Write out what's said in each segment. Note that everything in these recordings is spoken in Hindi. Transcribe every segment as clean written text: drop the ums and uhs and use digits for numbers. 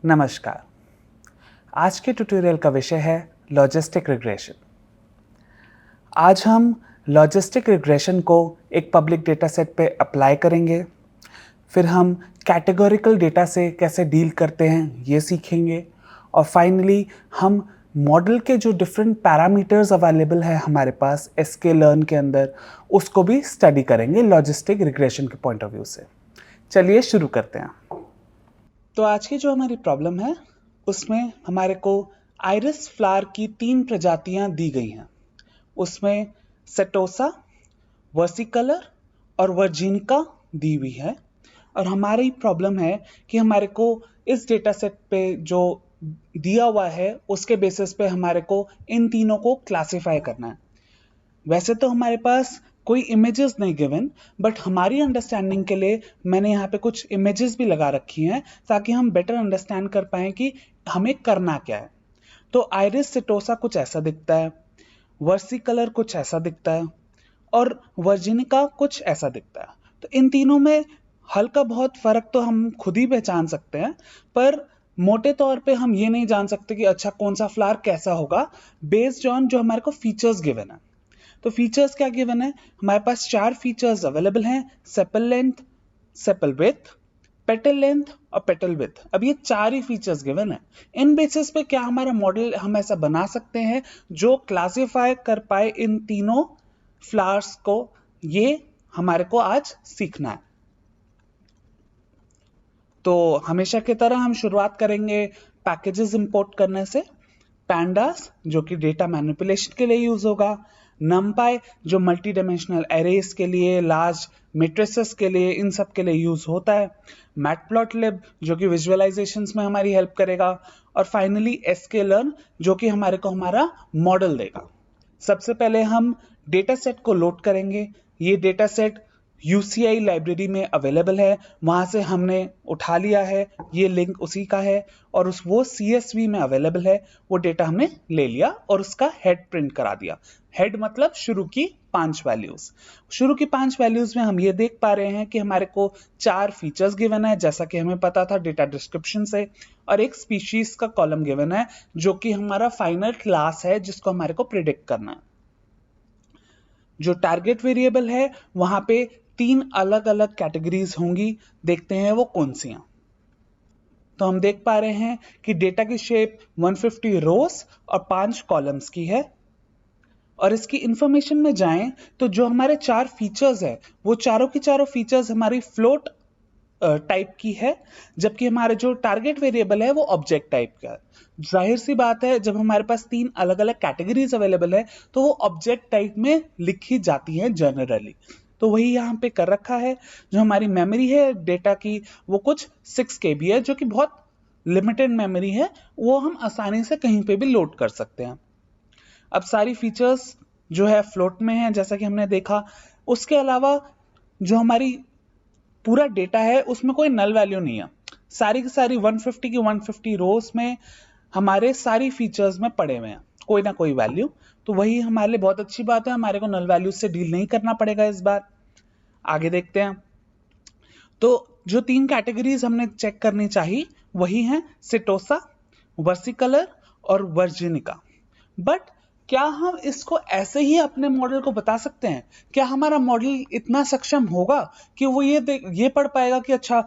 नमस्कार। आज के ट्यूटोरियल का विषय है लॉजिस्टिक रिग्रेशन। आज हम लॉजिस्टिक रिग्रेशन को एक पब्लिक डेटा सेट पे अप्लाई करेंगे। फिर हम कैटेगोरिकल डेटा से कैसे डील करते हैं ये सीखेंगे। और फाइनली हम मॉडल के जो डिफरेंट पैरामीटर्स अवेलेबल है हमारे पास sklearn के अंदर, उसको भी स्टडी करेंगे लॉजिस्टिक रिग्रेशन के पॉइंट ऑफ व्यू से। चलिए शुरू करते हैं। तो आज की जो हमारी प्रॉब्लम है उसमें हमारे को आइरिस फ्लावर की 3 प्रजातियां दी गई हैं। उसमें सेटोसा, वर्सिकलर और वर्जिनिका दी हुई है। और हमारी प्रॉब्लम है कि हमारे को इस डेटा सेट पे जो दिया हुआ है उसके बेसिस पे हमारे को इन तीनों को क्लासिफाई करना है। वैसे तो हमारे पास कोई इमेजेस नहीं गिवन, बट हमारी अंडरस्टैंडिंग के लिए मैंने यहाँ पे कुछ इमेजेस भी लगा रखी हैं ताकि हम बेटर अंडरस्टैंड कर पाएं कि हमें करना क्या है। तो आइरिस सेटोसा कुछ ऐसा दिखता है, वर्सिकलर कुछ ऐसा दिखता है और वर्जिनिका कुछ ऐसा दिखता है। तो इन तीनों में हल्का बहुत फर्क तो हम खुद ही पहचान सकते हैं, पर मोटे तौर पे हम ये नहीं जान सकते कि अच्छा कौन सा फ्लावर कैसा होगा बेस्ड ऑन जो हमारे को फीचर्स गिवन है। तो फीचर्स क्या गिवन है, हमारे पास 4 फीचर्स अवेलेबल हैं, sepal length, sepal width, petal length और पेटल विड्थ। अब ये 4 ही फीचर्स गिवन है। इन बेसिस पे क्या हमारा मॉडल हम ऐसा बना सकते हैं जो क्लासिफाई कर पाए इन तीनों फ्लावर्स को, ये हमारे को आज सीखना है। तो हमेशा की तरह हम शुरुआत करेंगे पैकेजेस इंपोर्ट करने से। पैंडास जो कि डेटा मैनिपुलेशन के लिए यूज होगा, numpy जो मल्टी डायमेंशनल एरेज के लिए, लार्ज मेट्रिसेस के लिए, इन सब के लिए यूज होता है, मैटप्लॉटलिब जो कि विजुअलाइजेशंस में हमारी हेल्प करेगा, और फाइनली sklearn जो कि हमारे को हमारा मॉडल देगा। सबसे पहले हम डेटा सेट को लोड करेंगे। ये डेटा सेट UCI लाइब्रेरी में अवेलेबल है, वहां से हमने उठा लिया है, ये लिंक उसी का है। और वो CSV में अवेलेबल है, वो डेटा हमने ले लिया और उसका हेड प्रिंट करा दिया। हेड मतलब शुरू की 5 वैल्यूज। शुरू की 5 वैल्यूज में हम ये देख पा रहे हैं कि हमारे को 4 फीचर्स गिवन है जैसा कि हमें पता था डेटा डिस्क्रिप्शन से, और एक स्पीशीज का कॉलम गिवन है जो कि हमारा फाइनल क्लास है जिसको हमारे को प्रिडिक्ट करना है। जो टारगेट वेरिएबल है वहां पे 3 अलग अलग कैटेगरीज होंगी, देखते हैं वो कौन सी हैं। तो हम देख पा रहे हैं कि डेटा की शेप 150 रोज और 5 कॉलम्स की है। और इसकी इंफॉर्मेशन में जाएं तो जो हमारे 4 फीचर्स है वो चारों की चारों फीचर्स हमारी फ्लोट टाइप की है, जबकि हमारे जो टारगेट वेरिएबल है वो ऑब्जेक्ट टाइप का है। जाहिर सी बात है जब हमारे पास 3 अलग अलग कैटेगरीज अवेलेबल है तो वो ऑब्जेक्ट टाइप में लिखी जाती है जनरली। तो वही यहाँ पे कर रखा है। जो हमारी मेमोरी है डेटा की वो कुछ 6 KB है, जो कि बहुत लिमिटेड मेमोरी है, वो हम आसानी से कहीं पे भी लोड कर सकते हैं। अब सारी फीचर्स जो है फ्लोट में है जैसा कि हमने देखा। उसके अलावा जो हमारी पूरा डेटा है उसमें कोई नल वैल्यू नहीं है। सारी की सारी 150 की 150 रोज में हमारे सारी फीचर्स में पड़े हुए हैं कोई ना कोई वैल्यू। तो वही हमारे लिए बहुत अच्छी बात है, हमारे को नल वैल्यू से डील नहीं करना पड़ेगा इस बार। आगे देखते हैं। तो जो 3 कैटेगरीज हमने चेक करनी चाहिए वही हैं सेटोसा, वर्सिकलर और वर्जिनिका। बट क्या हम इसको ऐसे ही अपने मॉडल को बता सकते हैं? क्या हमारा मॉडल इतना सक्षम होगा कि वो ये पढ़ पाएगा कि अच्छा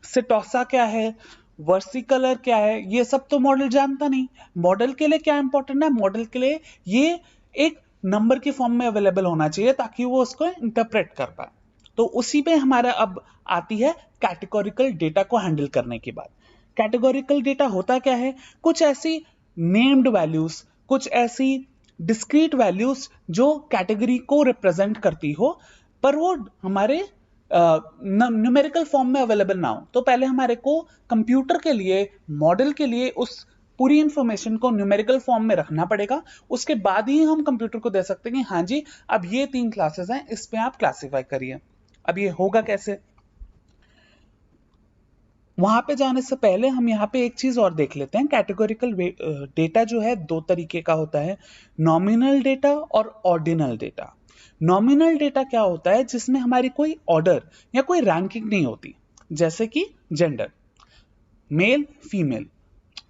सेटोसा क्या है, वर्सिकलर क्या है? ये सब तो मॉडल जानता नहीं। मॉडल के लिए क्या इंपॉर्टेंट है? मॉडल के लिए ये एक नंबर की फॉर्म में अवेलेबल होना चाहिए ताकि वो उसको इंटरप्रेट कर पाए। तो उसी में हमारा अब आती है कैटेगोरिकल डेटा को हैंडल करने की बात। कैटेगोरिकल डेटा होता क्या है? कुछ ऐसी नेम्ड वैल्यूज, कुछ ऐसी डिस्क्रीट वैल्यूज जो कैटेगरी को रिप्रेजेंट करती हो, पर वो हमारे न्यूमेरिकल फॉर्म में अवेलेबल ना हो। तो पहले हमारे को कंप्यूटर के लिए, मॉडल के लिए उस पूरी इंफॉर्मेशन को न्यूमेरिकल फॉर्म में रखना पड़ेगा। उसके बाद ही हम कंप्यूटर को दे सकते हैं कि हाँ जी अब ये 3 क्लासेस हैं, इस पे आप क्लासिफाई करिए। अब ये होगा कैसे? वहां पे जाने से पहले हम यहाँ पे एक चीज और देख लेते हैं। कैटेगोरिकल डेटा जो है 2 तरीके का होता है, नॉमिनल डेटा और ऑर्डिनल डेटा। नॉमिनल डेटा क्या होता है? जिसमें हमारी कोई ऑर्डर या कोई रैंकिंग नहीं होती, जैसे कि जेंडर। मेल फीमेल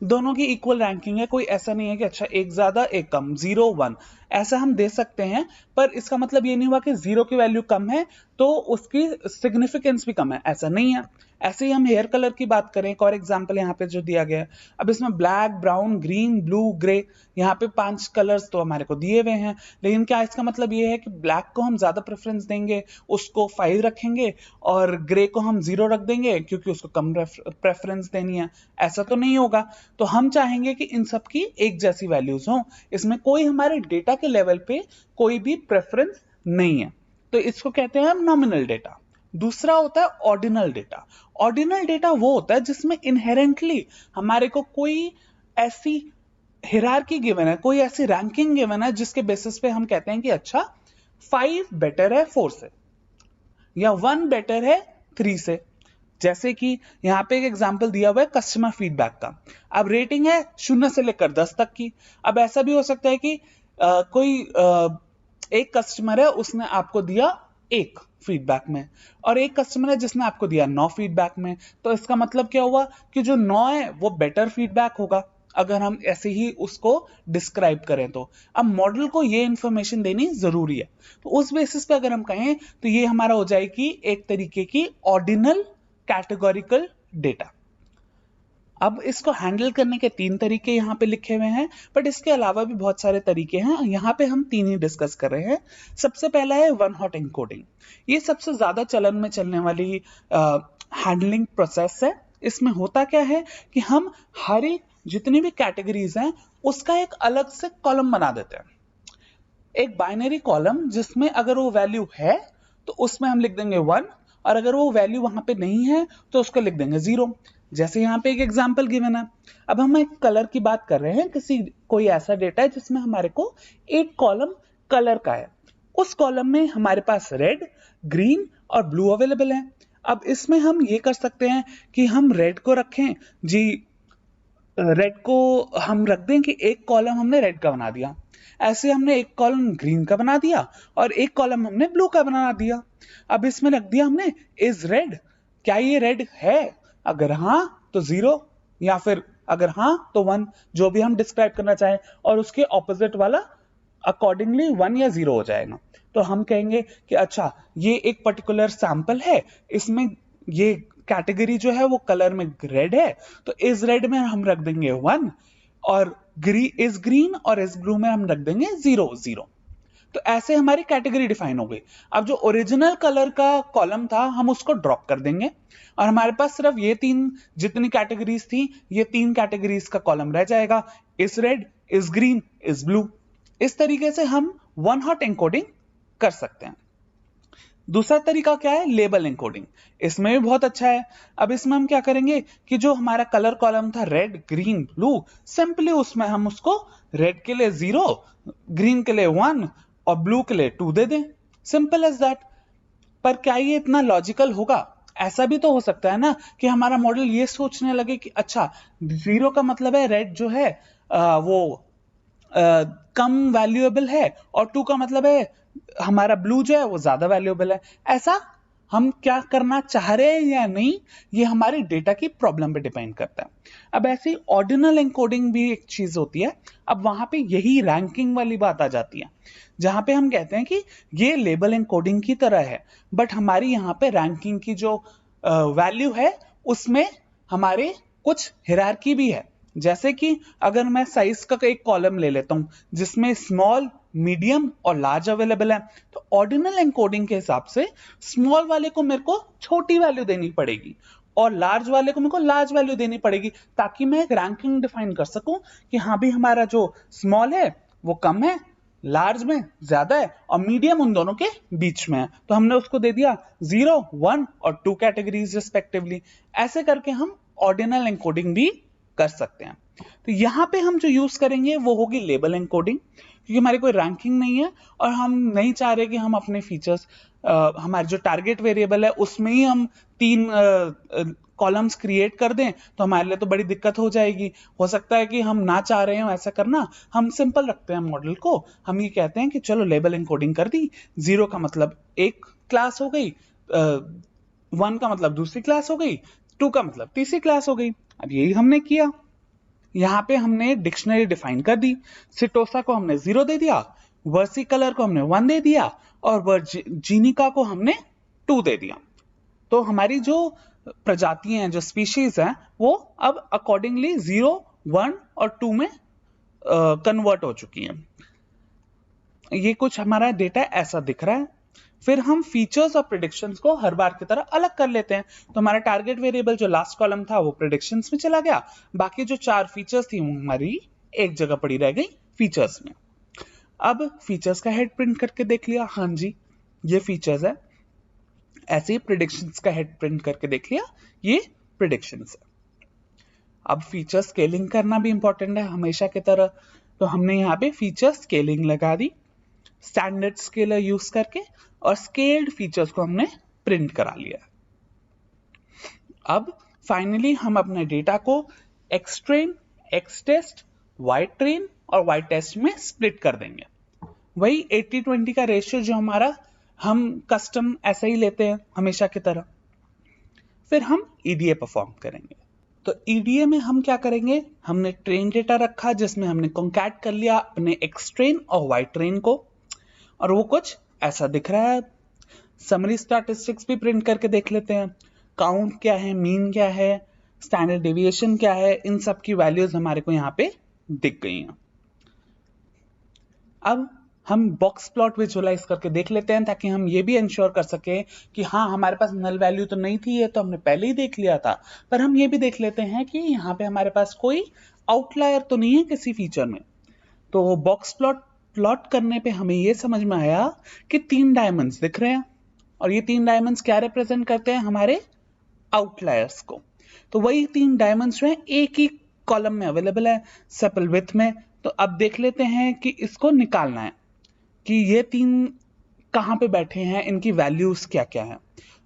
दोनों की इक्वल रैंकिंग है, कोई ऐसा नहीं है कि अच्छा एक ज्यादा एक कम, 0 1 ऐसा हम दे सकते हैं, पर इसका मतलब ये नहीं हुआ कि 0 की वैल्यू कम है तो उसकी सिग्निफिकेंस भी कम है, ऐसा नहीं है। ऐसे ही हम हेयर कलर की बात करें, एक और एग्जांपल यहाँ पे जो दिया गया है, अब इसमें black, brown, green, blue, grey, यहाँ पे 5 कलर्स तो हमारे को दिए हुए हैं, लेकिन क्या इसका मतलब ये है कि ब्लैक को हम ज्यादा प्रेफरेंस देंगे, उसको 5 रखेंगे, और ग्रे को हम 0 रख देंगे क्योंकि उसको कम प्रेफरेंस देनी है? ऐसा तो नहीं होगा। तो हम चाहेंगे कि इन सब की एक जैसी वैल्यूज हों, इसमें कोई हमारे डेटा के लेवल पे कोई भी प्रेफरेंस नहीं है, तो इसको कहते हैं हम नॉमिनल डेटा। दूसरा होता है ऑर्डिनल डेटा। ऑर्डिनल डेटा वो होता है जिसमें इनहेरेंटली हमारे को कोई ऐसी हिरार्की गिवन है, कोई ऐसी रैंकिंग गिवन है जिसके बेसिस पे हम कहते हैं कि अच्छा 5 बेटर है 4 से, या 1 बेटर है 3 से। जैसे कि यहाँ पे एक एग्जांपल दिया हुआ है कस्टमर फीडबैक का। अब रेटिंग है 0 से लेकर 10 तक की। अब ऐसा भी हो सकता है कि कोई एक कस्टमर है, उसने आपको दिया 1 फीडबैक में, और एक कस्टमर है जिसने आपको दिया 9 फीडबैक में। तो इसका मतलब क्या हुआ कि जो 9 है वो बेटर फीडबैक होगा, अगर हम ऐसे ही उसको डिस्क्राइब करें तो। अब मॉडल को ये इंफॉर्मेशन देनी जरूरी है, तो उस बेसिस पे अगर हम कहें तो ये हमारा हो जाएगी एक तरीके की ऑर्डिनल कैटेगोरिकल डेटा। अब इसको हैंडल करने के 3 तरीके यहाँ पे लिखे हुए हैं, बट इसके अलावा भी बहुत सारे तरीके हैं, यहाँ पे हम 3 ही डिस्कस कर रहे हैं। सबसे पहला है वन हॉट एन्कोडिंग। ये सबसे ज्यादा चलन में चलने वाली हैंडलिंग प्रोसेस है। इसमें होता क्या है कि हम हर एक जितनी भी कैटेगरीज हैं उसका एक अलग से कॉलम बना देते हैं, एक बाइनरी कॉलम जिसमें अगर वो वैल्यू है तो उसमें हम लिख देंगे 1, और अगर वो वैल्यू वहां पे नहीं है तो उसको लिख देंगे 0। जैसे यहाँ पे एक एग्जांपल गिवन है। अब हम एक कलर की बात कर रहे हैं, कोई ऐसा डेटा है जिसमें हमारे को एक कॉलम कलर का है, उस कॉलम में हमारे पास रेड, ग्रीन और ब्लू अवेलेबल है। अब इसमें हम ये कर सकते हैं कि हम रेड को रखें जी, रेड को हम रख दें कि एक कॉलम हमने रेड का बना दिया, ऐसे हमने एक कॉलम ग्रीन का बना दिया और एक कॉलम हमने ब्लू का बना दिया। अब इसमें रख दिया हमने इज रेड, क्या ये रेड है? अगर हाँ तो 0, या फिर अगर हाँ तो 1, जो भी हम डिस्क्राइब करना चाहें, और उसके ऑपोजिट वाला अकॉर्डिंगली 1 या 0 हो जाएगा। तो हम कहेंगे कि अच्छा ये एक पर्टिकुलर सैंपल है, इसमें ये कैटेगरी जो है वो कलर में रेड है, तो इस रेड में हम रख देंगे 1, और इस ग्रीन और इस ब्लू में हम रख देंगे 0 0। तो ऐसे हमारी कैटेगरी डिफाइन हो गई। अब जो ओरिजिनल कलर का कॉलम था हम उसको ड्रॉप कर देंगे, और हमारे पास सिर्फ ये 3 जितनी कैटेगरीज थी, ये 3 कैटेगरीज का कॉलम रह जाएगा, इस रेड, इस ग्रीन, इस ब्लू। इस तरीके से हम वन हॉट एन्कोडिंग कर सकते हैं। दूसरा तरीका क्या है? Label encoding. इसमें भी बहुत अच्छा है। अब इसमें हम क्या करेंगे कि जो हमारा कलर कॉलम था रेड, ग्रीन, ब्लू, सिंपली उसमें हम उसको रेड के लिए 0, ग्रीन के लिए 1 और ब्लू के लिए 2 दे दें। Simple as that. पर क्या ये इतना लॉजिकल होगा? ऐसा भी तो हो सकता है ना कि हमारा मॉडल ये सोचने लगे कि अच्छा 0 का मतलब है रेड जो है वो कम वैल्यूएबल है, और 2 का मतलब है हमारा ब्लू जो है वो ज्यादा वैल्यूएबल है। ऐसा हम क्या करना चाह रहे हैं या नहीं, ये हमारे डेटा की प्रॉब्लम पे डिपेंड करता है। अब ऐसी ऑर्डिनल एन्कोडिंग भी एक चीज होती है। अब वहां पे यही रैंकिंग वाली बात आ जाती है, जहां पे हम कहते हैं कि ये लेबल एन्कोडिंग की तरह है, बट हमारी यहाँ पे रैंकिंग की जो वैल्यू है उसमें हमारे कुछ हिरार्की भी है। जैसे कि अगर मैं साइज का एक कॉलम ले लेता हूं जिसमें स्मॉल, मीडियम और लार्ज अवेलेबल है, तो ऑर्डिनल एन्कोडिंग के हिसाब से स्मॉल वाले को मेरे को छोटी वैल्यू देनी पड़ेगी और लार्ज वाले को मेरे को लार्ज वैल्यू देनी पड़ेगी, ताकि मैं एक रैंकिंग डिफाइन कर सकूं कि हाँ भी हमारा जो स्मॉल है वो कम है, लार्ज में ज्यादा है, और मीडियम उन दोनों के बीच में है। तो हमने उसको दे दिया 0, 1 और 2 कैटेगरीज रिस्पेक्टिवली। ऐसे करके हम ऑर्डिनल एन्कोडिंग भी कर सकते हैं। तो यहाँ पे हम जो यूज करेंगे वो होगी लेबल एन्कोडिंग, क्योंकि हमारी कोई रैंकिंग नहीं है और हम नहीं चाह रहे कि हम अपने फीचर्स हमारे जो टारगेट वेरिएबल है उसमें ही हम 3 कॉलम्स क्रिएट कर दें, तो हमारे लिए तो बड़ी दिक्कत हो जाएगी। हो सकता है कि हम ना चाह रहे हो ऐसा करना, हम सिंपल रखते हैं मॉडल को। हम ये कहते हैं कि चलो लेबल एन्कोडिंग कर दी, 0 का मतलब एक क्लास हो गई, 1 का मतलब दूसरी क्लास हो गई, 2 का मतलब तीसरी क्लास हो गई, अब यही हमने किया, यहाँ पे हमने डिक्शनरी डिफाइन कर दी, सिटोसा को हमने 0 दे दिया, वर्सिकलर को हमने 1 दे दिया और वर्जिनिका को हमने 2 दे दिया। तो हमारी जो प्रजातियां हैं, जो स्पीशीज हैं, वो अब अकॉर्डिंगली 0, 1 और 2 में कन्वर्ट हो चुकी हैं। ये कुछ हमारा डेटा ऐसा दिख रहा है। फिर हम फीचर्स और प्रिडिक्शंस को हर बार की तरह अलग कर लेते हैं। तो हमारा टारगेट वेरिएबल जो लास्ट कॉलम था वो प्रिडिक्शंस में चला गया, बाकी जो 4 फीचर्स थी वो हमारी एक जगह पड़ी रह गई फीचर्स में। अब फीचर्स का हेड प्रिंट करके देख लिया, हाँ जी ये फीचर्स है। ऐसे ही प्रिडिक्शंस का हेड प्रिंट करके देख लिया, ये प्रिडिक्शंस है। अब फीचर स्केलिंग करना भी इंपॉर्टेंट है हमेशा की तरह, तो हमने यहाँ पे फीचर स्केलिंग लगा दी स्टैंडर्ड स्केलर यूज करके, और स्केल्ड फीचर्स को हमने प्रिंट करा लिया। अब फाइनली हम अपने डेटा को एक्सट्रेन, एक्सटेस्ट, वाई ट्रेन और वाई टेस्ट में स्प्लिट कर देंगे। वही 80-20 का रेशियो जो हमारा हम कस्टम ऐसा ही लेते हैं हमेशा की तरह। फिर हम ईडीए परफॉर्म करेंगे। तो ईडीए में हम क्या करेंगे, हमने ट्रेन डेटा रखा जिसमें हमने कॉन्कैट कर लिया अपने एक्सट्रेन और वाई ट्रेन को, और वो कुछ ऐसा दिख रहा है। समरी स्टैटिस्टिक्स भी प्रिंट करके देख लेते हैं, काउंट क्या है, मीन क्या है, स्टैंडर्ड डेविएशन क्या है, इन सब की वैल्यूज हमारे को यहाँ पे दिख गई हैं। अब हम बॉक्स प्लॉट विजुअलाइज करके देख लेते हैं, ताकि हम ये भी इंश्योर कर सके कि हाँ हमारे पास नल वैल्यू तो नहीं थी, ये तो हमने पहले ही देख लिया था, पर हम ये भी देख लेते हैं कि यहाँ पे हमारे पास कोई आउटलायर तो नहीं है किसी फीचर में। तो बॉक्स प्लॉट करने पे हमें ये समझ में आया कि 3 डायमंड्स दिख रहे हैं, और ये 3 डायमंड्स क्या रिप्रेजेंट करते हैं, हमारे आउटलायर्स को। तो वही 3 डायमंड्स में एक ही कॉलम में अवेलेबल है, सेपल विथ में। तो अब देख लेते हैं कि इसको निकालना है कि ये 3 कहाँ पे बैठे हैं, इनकी वैल्यूज क्या क्या है।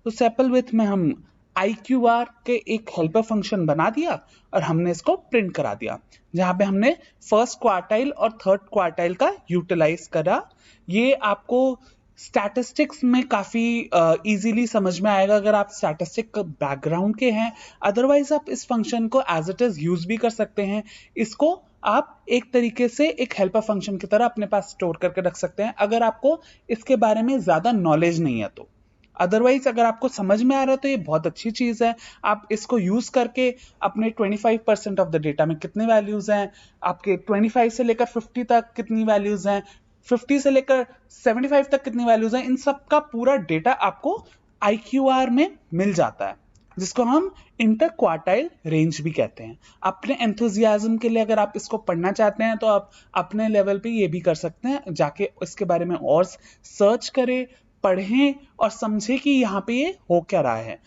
तो सेपल विथ में हम IQR के एक हेल्पर फंक्शन बना दिया और हमने इसको प्रिंट करा दिया, जहां पे हमने फर्स्ट क्वार्टाइल और थर्ड क्वार्टाइल का यूटिलाइज करा। ये आपको स्टैटिस्टिक्स में काफी इजीली समझ में आएगा अगर आप स्टैटिस्टिक बैकग्राउंड के हैं। अदरवाइज आप इस फंक्शन को एज इट इज यूज भी कर सकते हैं। इसको आप एक तरीके से एक हेल्पर फंक्शन की तरह अपने पास स्टोर करके रख सकते हैं अगर आपको इसके बारे में ज्यादा नॉलेज नहीं है तो। अदरवाइज अगर आपको समझ में आ रहा है तो ये बहुत अच्छी चीज है। आप इसको यूज करके अपने 25% ऑफ द डेटा में कितने वैल्यूज हैं, आपके 25 से लेकर 50 तक कितनी वैल्यूज हैं, 50 से लेकर 75 तक कितनी वैल्यूज हैं, इन सब का पूरा डेटा आपको IQR में मिल जाता है, जिसको हम इंटर क्वार्टाइल रेंज भी कहते हैं। अपने एंथुजियाज्म के लिए अगर आप इसको पढ़ना चाहते हैं तो आप अपने लेवल पे ये भी कर सकते हैं, जाके इसके बारे में और सर्च करें, पढ़ें और समझें कि यहाँ पे ये हो क्या रहा है।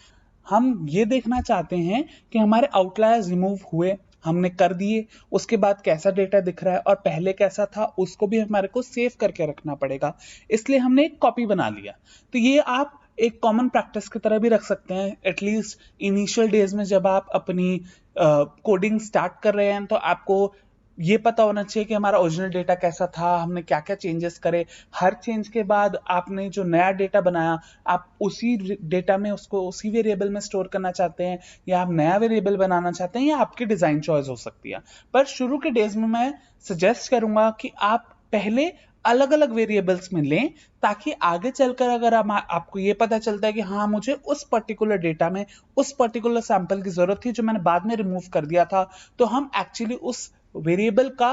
हम ये देखना चाहते हैं कि हमारे आउटलायर्स रिमूव हुए, हमने कर दिए, उसके बाद कैसा डेटा दिख रहा है और पहले कैसा था उसको भी हमारे को सेव करके रखना पड़ेगा, इसलिए हमने एक कॉपी बना लिया। तो ये आप एक कॉमन प्रैक्टिस की तरह भी रख सकते हैं। एटलीस्ट इनिशियल डेज में जब आप अपनी कोडिंग स्टार्ट कर रहे हैं तो आपको ये पता होना चाहिए कि हमारा ओरिजिनल डेटा कैसा था, हमने क्या क्या चेंजेस करे। हर चेंज के बाद आपने जो नया डेटा बनाया आप उसी डेटा में उसको उसी वेरिएबल में स्टोर करना चाहते हैं, या आप नया वेरिएबल बनाना चाहते हैं, या आपकी डिजाइन चॉइस हो सकती है। पर शुरू के डेज में मैं सजेस्ट करूंगा कि आप पहले अलग अलग वेरिएबल्स में लें, ताकि आगे चलकर अगर आपको ये पता चलता है कि हाँ मुझे उस पर्टिकुलर डेटा में उस पर्टिकुलर सैंपल की जरूरत थी जो मैंने बाद में रिमूव कर दिया था, तो हम एक्चुअली उस वेरिएबल का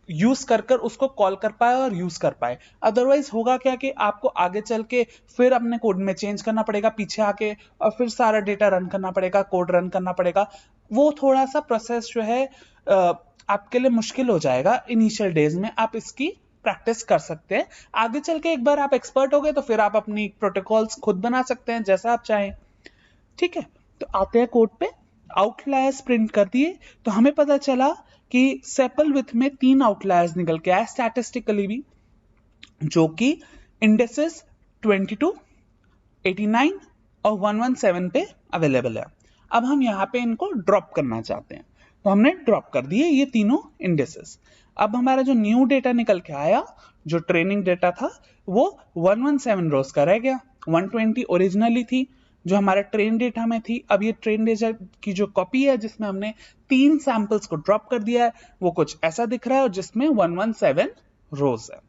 यूज कर उसको कॉल कर पाए और यूज कर पाए। अदरवाइज होगा क्या कि आपको आगे चल के फिर अपने कोड में चेंज करना पड़ेगा पीछे आके, और फिर सारा डेटा रन करना पड़ेगा, कोड रन करना पड़ेगा। वो थोड़ा सा प्रोसेस जो है आपके लिए मुश्किल हो जाएगा इनिशियल डेज में। आप इसकी प्रैक्टिस कर सकते हैं, आगे चल के एक बार आप एक्सपर्ट हो गए तो फिर आप अपनी प्रोटोकॉल्स खुद बना सकते हैं जैसा आप चाहें। ठीक है, तो आते हैं कोड पे। आउटलायर्स प्रिंट कर दिए तो हमें पता चला कि सेपल विथ में 3 आउटलायर्स निकल के आए स्टैटिस्टिकली भी, जो कि इंडेक्सेस 22, 89 और 117 पे अवेलेबल है। अब हम यहाँ पे इनको ड्रॉप करना चाहते हैं, तो हमने ड्रॉप कर दिए ये तीनों इंडेक्सेस। अब हमारा जो न्यू डेटा निकल के आया, जो ट्रेनिंग डेटा था, वो 117 रोज का रह गया। 120 ओरिजिनली थी, जो हमारा ट्रेन डेटा में थी, अब ये ट्रेन डेटा की जो कॉपी है जिसमें हमने 3 सैंपल्स को ड्रॉप कर दिया है, वो कुछ ऐसा दिख रहा है और जिसमें 117 रोज है।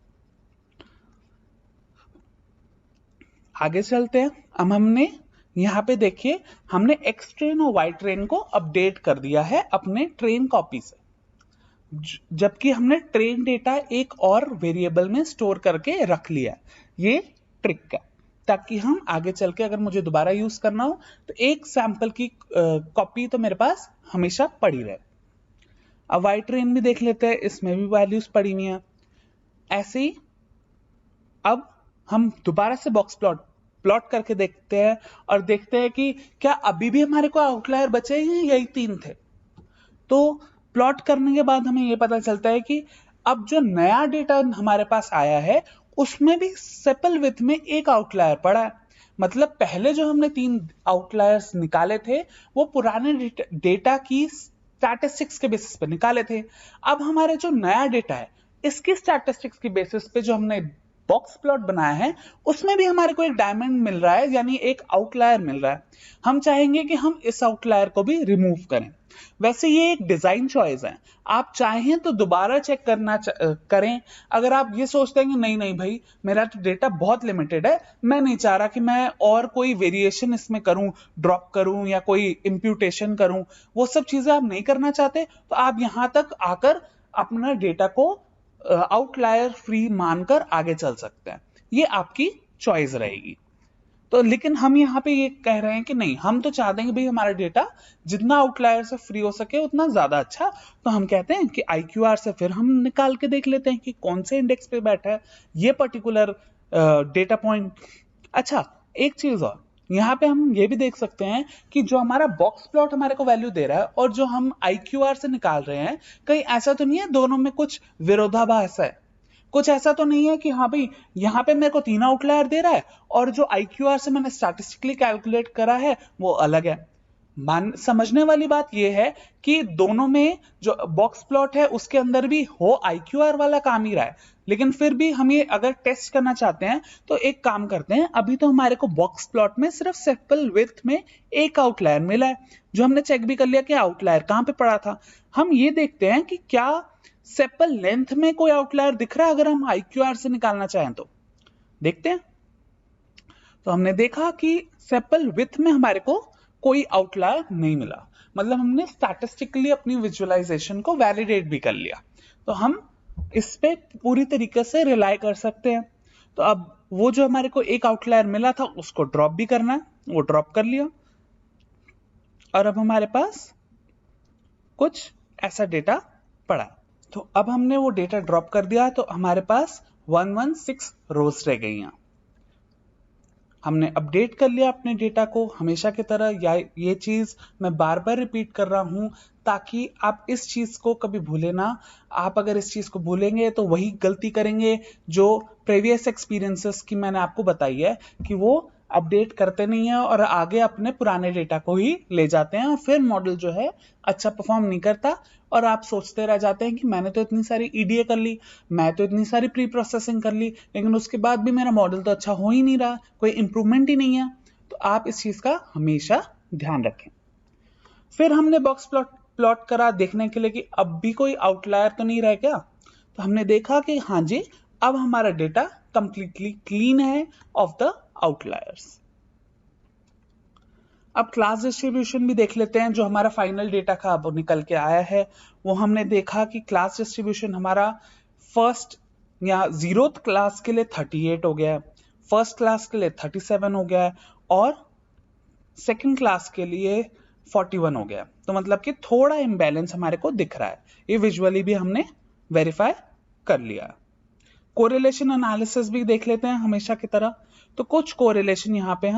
आगे चलते हैं। अब हमने यहाँ पे देखिए, हमने एक्स ट्रेन और वाई ट्रेन को अपडेट कर दिया है अपने ट्रेन कॉपी से, जबकि हमने ट्रेन डेटा एक और वेरिएबल में स्टोर करके रख लिया। ये ट्रिक है, ताकि हम आगे चल के अगर मुझे दोबारा यूज करना हो तो एक सैंपल की कॉपी तो मेरे पास हमेशा पड़ी रहे। अब वाई ट्रेन भी देख लेते हैं, इसमें भी वैल्यूज पड़ी हुई हैं। ऐसे ही अब हम दोबारा से बॉक्स प्लॉट करके देखते हैं और देखते हैं कि क्या अभी भी हमारे को आउटलायर बचे हैं, यही 3 थे। तो प्लॉट करने के बाद हमें यह पता चलता है कि अब जो नया डेटा हमारे पास आया है उसमें भी सेपल विथ में एक आउटलायर पड़ा है। मतलब पहले जो हमने 3 आउटलायर्स निकाले थे वो पुराने डेटा की स्टैटिस्टिक्स के बेसिस पे निकाले थे। अब हमारे जो नया डेटा है इसकी स्टैटिस्टिक्स की बेसिस पे जो हमने बॉक्स प्लॉट बनाया है उसमें भी हमारे को एक डायमंड मिल रहा है, यानी एक आउटलायर मिल रहा है। हम चाहेंगे कि हम इस आउटलायर को भी रिमूव करें। वैसे ये एक डिजाइन चॉइस है, आप चाहें तो दोबारा चेक करना करें। अगर आप ये सोचते हैं कि नहीं नहीं भाई मेरा तो डेटा बहुत लिमिटेड है, मैं नहीं चाह रहा कि मैं और कोई वेरिएशन इसमें करूं, ड्रॉप करूं या कोई इंप्यूटेशन करूं, वो सब चीजें आप नहीं करना चाहते, तो आप यहां तक आकर अपना डेटा को आउटलायर फ्री मानकर आगे चल सकते हैं। ये आपकी चॉइस रहेगी। तो लेकिन हम यहाँ पे ये कह रहे हैं कि नहीं, हम तो चाहते हैं कि भाई हमारा डेटा जितना आउटलायर से फ्री हो सके उतना ज्यादा अच्छा। तो हम कहते हैं कि IQR से फिर हम निकाल के देख लेते हैं कि कौन से इंडेक्स पे बैठा है ये पर्टिकुलर डेटा पॉइंट। अच्छा, एक चीज और, यहाँ पे हम ये भी देख सकते हैं कि जो हमारा बॉक्स प्लॉट हमारे को वैल्यू दे रहा है और जो हम IQR से निकाल रहे हैं, कहीं ऐसा तो नहीं है दोनों में कुछ विरोधाभास है? कुछ ऐसा तो नहीं है कि हाँ भाई यहाँ पे मेरे को 3 आउटलायर दे रहा है और जो IQR से मैंने स्टैटिस्टिकली कैलकुलेट करा है वो अलग है? समझने वाली बात यह है कि दोनों में जो बॉक्स प्लॉट है उसके अंदर भी हो IQR वाला काम ही रहा है, लेकिन फिर भी हम ये अगर टेस्ट करना चाहते हैं तो एक काम करते हैं। अभी तो हमारे को बॉक्स प्लॉट में सिर्फ सेपल विड्थ में एक आउटलायर मिला है, जो हमने चेक भी कर लिया कि आउटलायर कहां पे पड़ा था। हम ये देखते हैं कि क्या सेपल लेंथ में कोई आउटलायर दिख रहा है अगर हम IQR से निकालना चाहें तो। देखते हैं। तो हमने देखा कि सेपल विड्थ में हमारे को कोई आउटलायर नहीं मिला, मतलब हमने स्टैटिस्टिकली अपनी विजुअलाइजेशन को वैलिडेट भी कर लिया। तो हम इस पे पूरी तरीके से रिलाई कर सकते हैं। तो अब वो जो हमारे को एक आउटलायर मिला था उसको ड्रॉप भी करना है, वो ड्रॉप कर लिया और अब हमारे पास कुछ ऐसा डेटा पड़ा। तो अब हमने वो डेटा ड्रॉप कर दिया तो हमारे पास 116 रोज रह गई हैं। हमने अपडेट कर लिया अपने डेटा को हमेशा की तरह। या ये चीज मैं बार बार रिपीट कर रहा हूं ताकि आप इस चीज को कभी भूले ना। आप अगर इस चीज को भूलेंगे तो वही गलती करेंगे जो प्रीवियस एक्सपीरियंसेस की मैंने आपको बताई है कि वो अपडेट करते नहीं है और आगे अपने पुराने डेटा को ही ले जाते हैं और फिर मॉडल जो है अच्छा परफॉर्म नहीं करता और आप सोचते रह जाते हैं कि मैंने तो इतनी सारी EDA कर ली, मैं तो इतनी सारी प्री प्रोसेसिंग कर ली, लेकिन उसके बाद भी मेरा मॉडल तो अच्छा हो ही नहीं रहा, कोई इंप्रूवमेंट ही नहीं है। तो आप इस चीज का हमेशा ध्यान रखें। फिर हमने बॉक्स प्लॉट करा देखने के लिए कि अब भी कोई आउटलायर तो नहीं रह गया। तो हमने देखा कि हाँ जी, अब हमारा डेटा कंप्लीटली क्लीन है ऑफ द आउटलायर्स। अब क्लास डिस्ट्रीब्यूशन भी देख लेते हैं। जो हमारा फाइनल डेटा का अब निकल के आया है वो हमने देखा कि क्लास डिस्ट्रीब्यूशन हमारा फर्स्ट या 0th क्लास के लिए 38 हो गया है, फर्स्ट क्लास के लिए 37 हो गया है और सेकंड क्लास के लिए 41 हो गया। तो मतलब कि थोड़ा इम्बैलेंस हमारे को दिख रहा है। ये विजुअली भी हमने वेरीफाई कर लिया। कोरिलेशन एनालिसिस भी देख लेते हैं हमेशा की तरह। तो कुछ कोरिलेशन यहाँ पे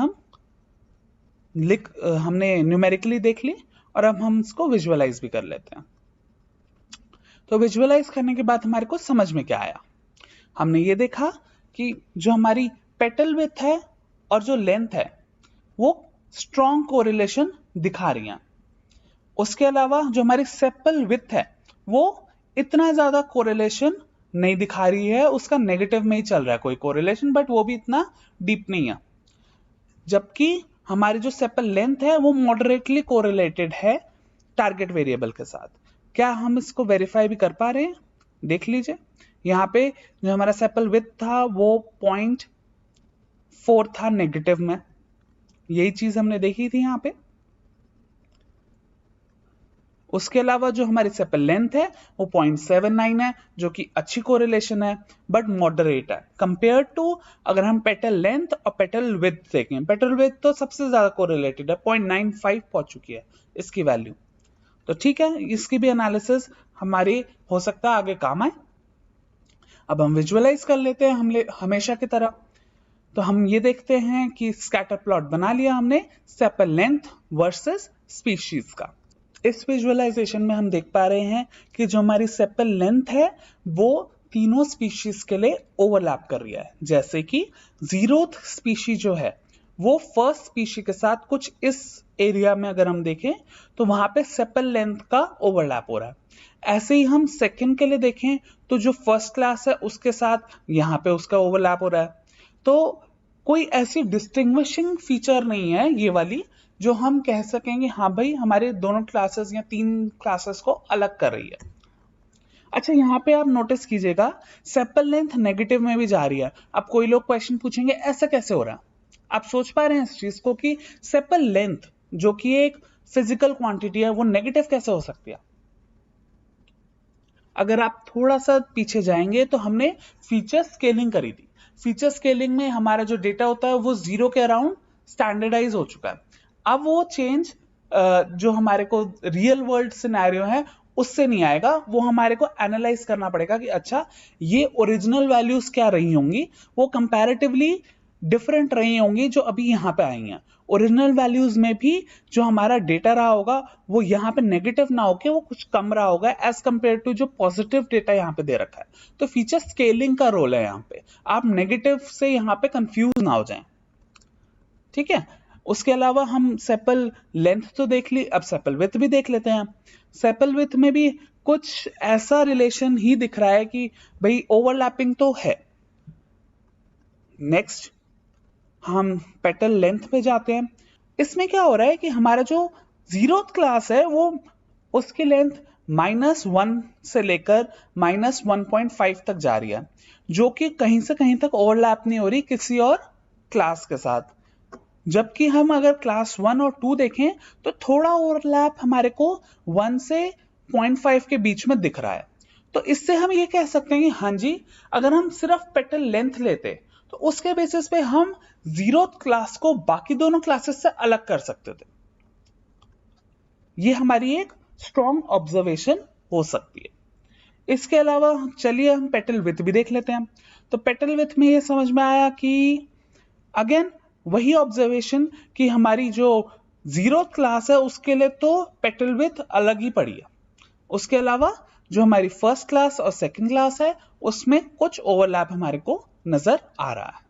हमने न्यूमेरिकली देख ली और अब हम इसको विजुअलाइज भी कर लेते हैं। तो विजुअलाइज करने के बाद हमारे को समझ में क्या आया? हमने ये देखा कि जो हमारी पेटल विड्थ है और जो लेंथ है वो स्ट्रॉन्ग कोरिलेशन दिखा रही हैं। उसके अलावा जो हमारी सेपल विड्थ है वो इतना ज्यादा कोरिलेशन नहीं दिखा रही है, उसका नेगेटिव में ही चल रहा है कोई कोरिलेशन, बट वो भी इतना डीप नहीं है। जबकि हमारी जो सेपल लेंथ है वो मॉडरेटली कोरिलेटेड है टारगेट वेरिएबल के साथ। क्या हम इसको वेरीफाई भी कर पा रहे हैं? देख लीजिए, यहाँ पे जो हमारा सेपल विड्थ था वो 0.4 था नेगेटिव में, यही चीज हमने देखी थी यहाँ पे। उसके अलावा जो हमारी सेपल लेंथ है वो 0.79 है, जो कि अच्छी कोरिलेशन है बट मॉडरेट है कंपेयर टू अगर हम पेटल लेंथ और पेटल विड्थ देखें। पेटल विड्थ तो सबसे ज्यादा कोरिलेटेड है, 0.95 पहुंच चुकी है इसकी वैल्यू। तो ठीक है, इसकी भी एनालिसिस हमारी हो सकता है आगे काम आए। अब हम विजुअलाइज कर लेते हैं हम हमेशा की तरह। तो हम ये देखते हैं कि स्कैटर प्लॉट बना लिया हमने सेपल लेंथ वर्सेस स्पीशीज का। इस विजुअलाइजेशन में हम देख पा रहे हैं कि जो हमारी सेपल लेंथ है वो तीनों स्पीशीज के लिए ओवरलैप कर रही है। जैसे कि 0th स्पीशी जो है वो फर्स्ट स्पीशी के साथ कुछ इस एरिया में अगर हम देखें तो वहां पे सेपल लेंथ का ओवरलैप हो रहा है। ऐसे ही हम सेकंड के लिए देखें तो जो फर्स्ट क्लास है उसके साथ यहाँ पे उसका ओवरलैप हो रहा है। तो कोई ऐसी डिस्टिंग्विशिंग फीचर नहीं है ये वाली जो हम कह सकेंगे हाँ भाई हमारे दोनों क्लासेस या 3 क्लासेस को अलग कर रही है। अच्छा, यहाँ पे आप नोटिस कीजिएगा सेपल लेंथ नेगेटिव में भी जा रही है। अब कोई लोग क्वेश्चन पूछेंगे ऐसा कैसे हो रहा है? आप सोच पा रहे हैं इस चीज को कि सेपल लेंथ जो कि एक फिजिकल क्वांटिटी है वो नेगेटिव कैसे हो सकती है? अगर आप थोड़ा सा पीछे जाएंगे तो हमने फीचर स्केलिंग करी थी। फीचर स्केलिंग में हमारा जो डेटा होता है वो 0 के अराउंड स्टैंडर्डाइज हो चुका है। अब वो चेंज जो हमारे को रियल वर्ल्ड सिनेरियो है उससे नहीं आएगा, वो हमारे को एनालाइज करना पड़ेगा कि अच्छा ये ओरिजिनल वैल्यूज क्या रही होंगी, वो कंपैरेटिवली डिफरेंट रही होंगी जो अभी यहाँ पे आई हैं। ओरिजिनल वैल्यूज में भी जो हमारा डेटा रहा होगा वो यहाँ पे नेगेटिव ना होके वो कुछ कम रहा होगा एज कंपेयर टू जो पॉजिटिव डेटा यहाँ पे दे रखा है। तो फीचर स्केलिंग का रोल है यहाँ पे, आप नेगेटिव से यहाँ पे कंफ्यूज ना हो जाएं। ठीक है, उसके अलावा हम सेपल लेंथ तो देख ली, अब सेपल विड्थ भी देख लेते हैं। सेपल विड्थ में भी कुछ ऐसा रिलेशन ही दिख रहा है कि भाई ओवरलैपिंग तो है। नेक्स्ट हम पेटल लेंथ पे जाते हैं। इसमें क्या हो रहा है कि हमारा जो 0th क्लास है वो उसकी लेंथ -1 से लेकर -1.5 तक जा रही है, जो कि कहीं से कहीं तक ओवरलैप नहीं हो रही किसी और क्लास के साथ। जबकि हम अगर क्लास 1 और 2 देखें तो थोड़ा ओवरलैप हमारे को 1 से 0.5 के बीच में दिख रहा है। तो इससे हम ये कह सकते हैं कि हाँ जी, अगर हम सिर्फ पेटल लेंथ लेते तो उसके बेसिस पे हम 0th क्लास को बाकी दोनों क्लासेस से अलग कर सकते थे। ये हमारी एक स्ट्रॉन्ग ऑब्जर्वेशन हो सकती है। इसके अलावा चलिए हम पेटल विड्थ भी देख लेते हैं। तो पेटल विड्थ में ये समझ में आया कि अगेन वही ऑब्जर्वेशन कि हमारी जो 0th क्लास है उसके लिए तो पेटल विड्थ अलग ही पड़ी है। उसके अलावा जो हमारी फर्स्ट क्लास और सेकंड क्लास है उसमें कुछ ओवरलैप हमारे को नजर आ रहा है।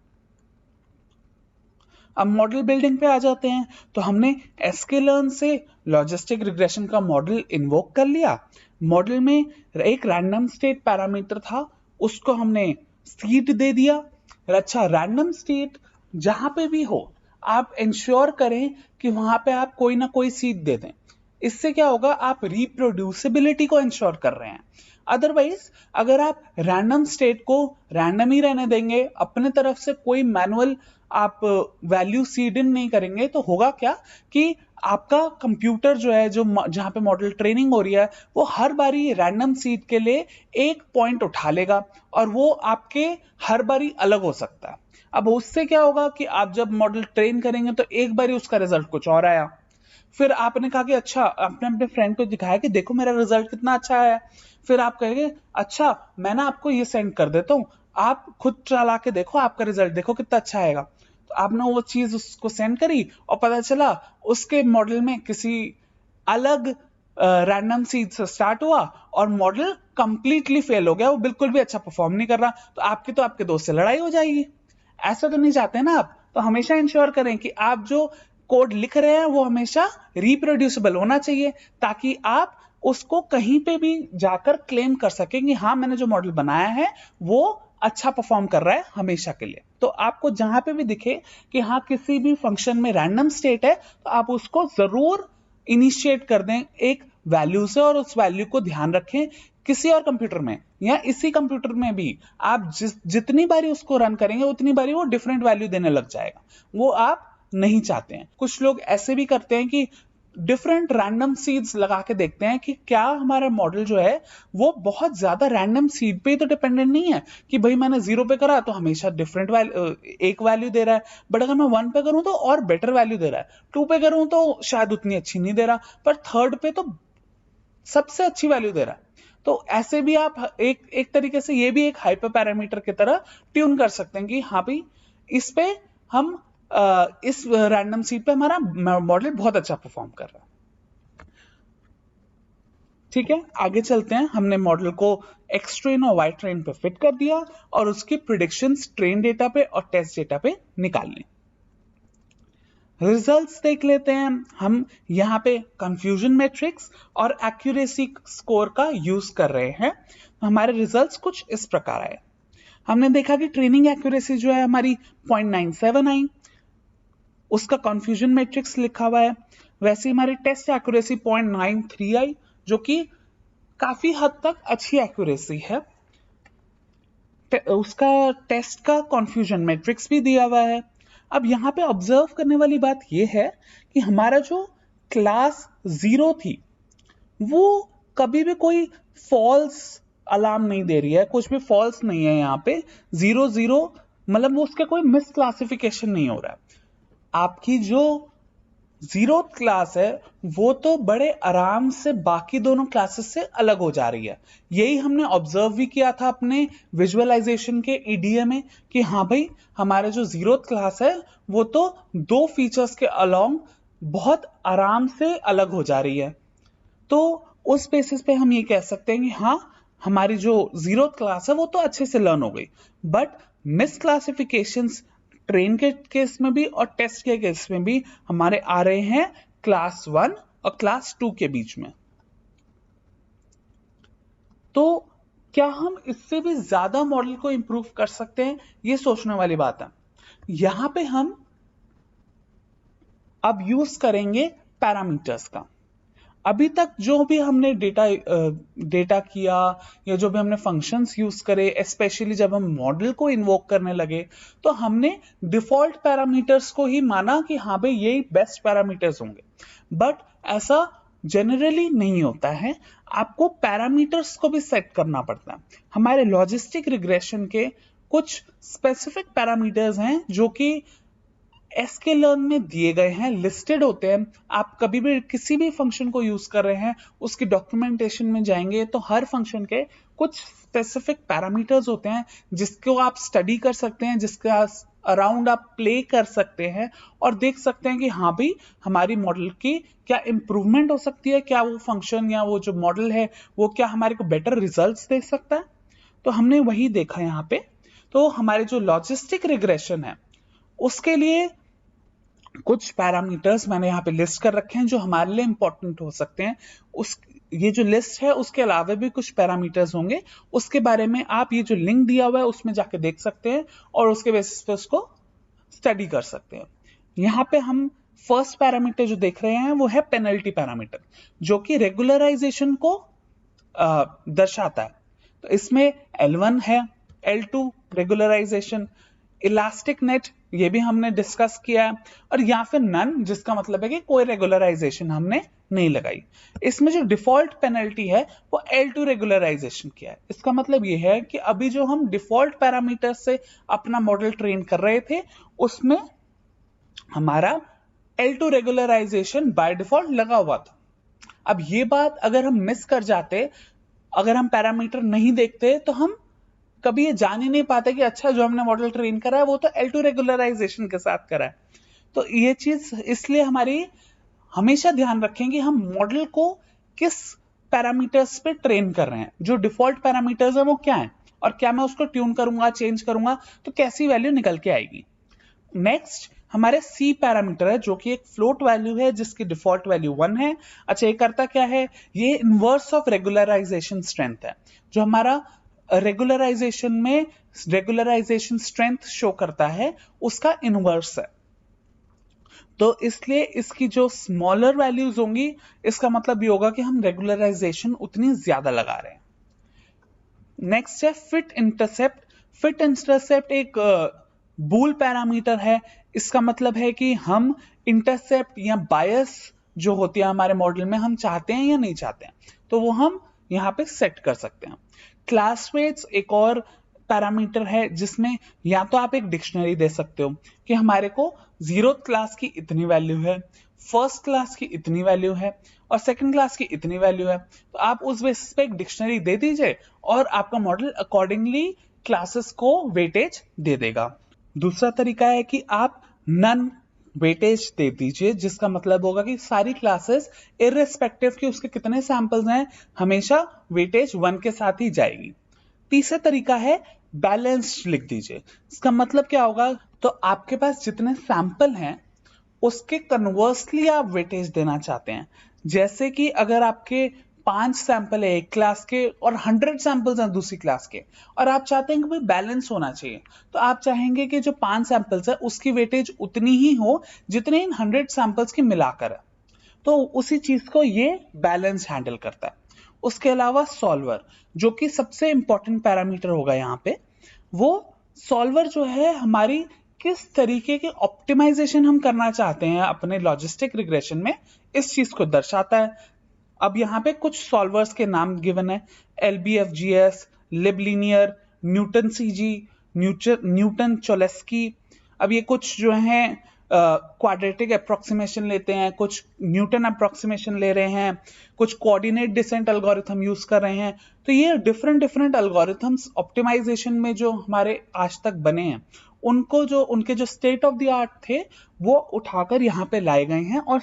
अब मॉडल बिल्डिंग पे आ जाते हैं। तो हमने sklearn से लॉजिस्टिक रिग्रेशन का मॉडल इन्वोक कर लिया। मॉडल में एक रैंडम स्टेट पैरामीटर था, उसको हमने सीड दे दिया। अच्छा, रैंडम स्टेट जहां पे भी हो आप इंश्योर करें कि वहां पे आप कोई ना कोई सीड दे दें। इससे क्या होगा, आप रिप्रोड्यूसिबिलिटी को इंश्योर कर रहे हैं। अदरवाइज अगर आप रैंडम स्टेट को रैंडम ही रहने देंगे, अपने तरफ से कोई मैनुअल आप वैल्यू सीड इन नहीं करेंगे, तो होगा क्या कि आपका कंप्यूटर जो है, जो जहां पे मॉडल ट्रेनिंग हो रही है, वो हर बारी रैंडम सीड के लिए एक पॉइंट उठा लेगा और वो आपके हर बारी अलग हो सकता है। अब उससे क्या होगा कि आप जब मॉडल ट्रेन करेंगे तो एक बारी उसका रिजल्ट कुछ और आया, फिर आपने कहा कि अच्छा, आपने अपने फ्रेंड को दिखाया कि देखो मेरा रिजल्ट कितना अच्छा आया। फिर आप कहेंगे अच्छा मैं ना आपको ये सेंड कर देता हूँ, आप खुद चला के देखो, आपका रिजल्ट देखो कितना अच्छा आएगा। तो आपने वो चीज उसको सेंड करी और पता चला उसके मॉडल में किसी अलग रैंडम सीड से स्टार्ट हुआ और मॉडल कंप्लीटली फेल हो गया, वो बिल्कुल भी अच्छा परफॉर्म नहीं कर रहा। तो आपके दोस्त से लड़ाई हो जाएगी। ऐसा तो नहीं चाहते ना आप। तो हमेशा इंश्योर करें कि आप जो कोड लिख रहे हैं वो हमेशा रिप्रोड्यूसिबल होना चाहिए, ताकि आप उसको कहीं पे भी जाकर क्लेम कर सकें कि हाँ मैंने जो मॉडल बनाया है वो अच्छा परफॉर्म कर रहा है हमेशा के लिए। तो आपको जहां पे भी दिखे कि हाँ किसी भी फंक्शन में रैंडम स्टेट है, तो आप उसको जरूर इनिशिएट कर दें एक वैल्यू से, और उस वैल्यू को ध्यान रखें किसी और कंप्यूटर में या इसी कंप्यूटर में भी आप जितनी बारी उसको रन करेंगे उतनी बारी वो डिफरेंट वैल्यू देने लग जाएगा। वो आप नहीं चाहते हैं। कुछ लोग ऐसे भी करते हैं कि डिफरेंट रैंडम सीड्स लगा के देखते हैं कि क्या हमारा मॉडल जो है वो बहुत ज्यादा रैंडम सीड पे ही तो डिपेंडेंट नहीं है कि भाई मैंने 0 पे करा तो हमेशा डिफरेंट एक वैल्यू दे रहा है, बट अगर मैं 1 पे करूं तो और बेटर वैल्यू दे रहा है, 2 पे करूं तो शायद उतनी अच्छी नहीं दे रहा, पर 3rd पे तो सबसे अच्छी वैल्यू दे रहा है। तो ऐसे भी आप एक तरीके से ये भी एक हाइपर पैरामीटर की तरह ट्यून कर सकते हैं कि हाँ भाई इस पे हम इस रैंडम सीड पे हमारा मॉडल बहुत अच्छा परफॉर्म कर रहा है। ठीक है, आगे चलते हैं। हमने मॉडल को एक्स ट्रेन और वाई ट्रेन पे फिट कर दिया और उसकी प्रिडिक्शंस ट्रेन डेटा पे और टेस्ट डेटा पे निकाल ली। रिजल्ट्स देख लेते हैं हम। यहाँ पे कंफ्यूजन मैट्रिक्स और एक्यूरेसी स्कोर का यूज कर रहे हैं। हमारे रिजल्ट्स कुछ इस प्रकार आए। हमने देखा कि ट्रेनिंग एक्यूरेसी जो है हमारी 0.97 आई, उसका कंफ्यूजन मैट्रिक्स लिखा हुआ है। वैसे हमारी टेस्ट एक्यूरेसी 0.93 आई, जो कि काफी हद तक अच्छी एक्यूरेसी है। उसका टेस्ट का कंफ्यूजन मैट्रिक्स भी दिया हुआ है। अब यहाँ पे ऑब्जर्व करने वाली बात यह है कि हमारा जो क्लास 0 थी वो कभी भी कोई फॉल्स अलार्म नहीं दे रही है, कुछ भी फॉल्स नहीं है यहाँ पे। 0 मतलब वो उसका कोई मिस क्लासिफिकेशन नहीं हो रहा है। आपकी जो 0th क्लास है वो तो बड़े आराम से बाकी दोनों क्लासेस से अलग हो जा रही है। यही हमने ऑब्जर्व भी किया था अपने विजुअलाइजेशन के ईडीए में कि हाँ भाई हमारे जो 0th क्लास है वो तो 2 फीचर्स के अलोंग बहुत आराम से अलग हो जा रही है। तो उस बेसिस पे हम ये कह सकते हैं कि हाँ हमारी जो 0th क्लास है वो तो अच्छे से लर्न हो गई, बट मिस क्लासिफिकेशंस ट्रेन के केस में भी और टेस्ट के केस में भी हमारे आ रहे हैं क्लास 1 और क्लास 2 के बीच में। तो क्या हम इससे भी ज्यादा मॉडल को इंप्रूव कर सकते हैं, ये सोचने वाली बात है। यहां पे हम अब यूज करेंगे पैरामीटर्स का। अभी तक जो भी हमने डेटा किया या जो भी हमने फंक्शंस यूज करे, स्पेशली जब हम मॉडल को इन्वोक करने लगे, तो हमने डिफॉल्ट पैरामीटर्स को ही माना कि हाँ भाई यही बेस्ट पैरामीटर्स होंगे, बट ऐसा जनरली नहीं होता है। आपको पैरामीटर्स को भी सेट करना पड़ता है। हमारे लॉजिस्टिक रिग्रेशन के कुछ स्पेसिफिक पैरामीटर्स हैं जो कि sklearn में दिए गए हैं, लिस्टेड होते हैं। आप कभी भी किसी भी फंक्शन को यूज कर रहे हैं उसकी डॉक्यूमेंटेशन में जाएंगे तो हर फंक्शन के कुछ स्पेसिफिक पैरामीटर्स होते हैं जिसको आप स्टडी कर सकते हैं, जिसका अराउंड आप प्ले कर सकते हैं और देख सकते हैं कि हाँ भाई हमारी मॉडल की क्या इंप्रूवमेंट हो सकती है, क्या वो फंक्शन या वो जो मॉडल है वो क्या हमारे को बेटर रिजल्ट्स दे सकता है। तो हमने वही देखा यहाँ पे। तो हमारे जो लॉजिस्टिक रिग्रेशन है उसके लिए कुछ पैरामीटर्स मैंने यहाँ पे लिस्ट कर रखे हैं जो हमारे लिए इंपॉर्टेंट हो सकते हैं। उस ये जो लिस्ट है उसके अलावा भी कुछ पैरामीटर्स होंगे, उसके बारे में आप ये जो लिंक दिया हुआ है उसमें जाके देख सकते हैं और उसके बेसिस पे उसको स्टडी कर सकते हैं। यहाँ पे हम फर्स्ट पैरामीटर जो देख रहे हैं वो है पेनल्टी पैरामीटर, जो कि रेगुलराइजेशन को दर्शाता है। तो इसमें L1 है, L2 रेगुलराइजेशन, इलास्टिक नेट ये भी हमने डिस्कस किया है, और या फिर नन जिसका मतलब है कि कोई रेगुलराइजेशन हमने नहीं लगाई। इसमें जो डिफॉल्ट पेनल्टी है वो L2 रेगुलराइजेशन किया है। इसका मतलब ये है कि अभी जो हम डिफॉल्ट पैरामीटर से अपना मॉडल ट्रेन कर रहे थे उसमें हमारा L2 रेगुलराइजेशन बाय डिफॉल्ट लगा हुआ था। अब ये बात अगर हम मिस कर जाते, अगर हम पैरामीटर नहीं देखते, तो हम कभी ये जान ही नहीं पाते कि अच्छा जो हमने मॉडल ट्रेन करा है वो तो L2 रेगुलराइजेशन के साथ करा है। तो ये चीज इसलिए हमारी हमेशा ध्यान रखें कि हम मॉडल को किस पैरामीटर्स पे ट्रेन कर रहे हैं, जो डिफॉल्ट पैरामीटर्स है वो क्या है, और क्या मैं उसको ट्यून करूंगा, चेंज करूंगा तो कैसी वैल्यू निकल के आएगी। नेक्स्ट हमारे C पैरामीटर है जो कि एक फ्लोट वैल्यू है जिसकी डिफॉल्ट वैल्यू 1 है। अच्छा ये करता क्या है, ये इनवर्स ऑफ रेगुलराइजेशन स्ट्रेंथ है। जो हमारा रेगुलराइजेशन में रेगुलराइजेशन स्ट्रेंथ शो करता है उसका इनवर्स है। तो इसलिए इसकी जो स्मॉलर वैल्यूज होंगी इसका मतलब ये होगा कि हम रेगुलराइजेशन उतनी ज्यादा लगा रहे हैं। नेक्स्ट है फिट इंटरसेप्ट। फिट इंटरसेप्ट एक बूल पैरामीटर है। इसका मतलब है कि हम इंटरसेप्ट या बायस जो होती है हमारे मॉडल में हम चाहते हैं या नहीं चाहते हैं, तो वो हम यहाँ पे सेट कर सकते हैं। क्लास वेट्स एक और पैरामीटर है जिसमें या तो आप एक डिक्शनरी दे सकते हो कि हमारे को 0th क्लास की इतनी वैल्यू है, फर्स्ट क्लास की इतनी वैल्यू है और सेकंड क्लास की इतनी वैल्यू है, तो आप उस बेसिस पे एक डिक्शनरी दे दीजिए और आपका मॉडल अकॉर्डिंगली क्लासेस को वेटेज दे देगा। दूसरा तरीका है कि आप नन वेटेज दे दीजिए, जिसका मतलब होगा कि सारी क्लासेस इररिस्पेक्टिव कि उसके कितने सैंपल्स हैं हमेशा वेटेज 1 के साथ ही जाएगी। तीसरा तरीका है बैलेंस्ड लिख दीजिए। इसका मतलब क्या होगा, तो आपके पास जितने सैंपल हैं उसके कन्वर्सली आप वेटेज देना चाहते हैं। जैसे कि अगर आपके 5 सैंपल है एक क्लास के और 100 सैंपल्स हैं दूसरी क्लास के और आप चाहते हैं कि भाई बैलेंस होना चाहिए, तो आप चाहेंगे कि जो 5 सैंपल्स है उसकी वेटेज उतनी ही हो जितने इन 100 सैंपल्स की मिलाकर है। तो उसी चीज को ये बैलेंस हैंडल करता है। उसके अलावा सॉल्वर जो कि सबसे इंपॉर्टेंट पैरामीटर होगा यहाँ पे, वो सॉल्वर जो है हमारी किस तरीके की ऑप्टिमाइजेशन हम करना चाहते हैं अपने लॉजिस्टिक रिग्रेशन में, इस चीज को दर्शाता है। अब यहाँ पे कुछ सॉल्वर्स के नाम गिवन है, LBFGS, लिबलिनियर, न्यूटन CG, न्यूटन चोलेस्की। अब ये कुछ जो हैं क्वाड्रेटिक अप्रोक्सीमेशन लेते हैं, कुछ न्यूटन अप्रोक्सीमेशन ले रहे हैं, कुछ कोऑर्डिनेट डिसेंट एल्गोरिथम यूज कर रहे हैं। तो ये डिफरेंट डिफरेंट एल्गोरिथम्स ऑप्टिमाइजेशन में जो हमारे आज तक बने हैं उनको जो उनके जो स्टेट ऑफ द आर्ट थे वो उठाकर यहाँ पे लाए गए हैं और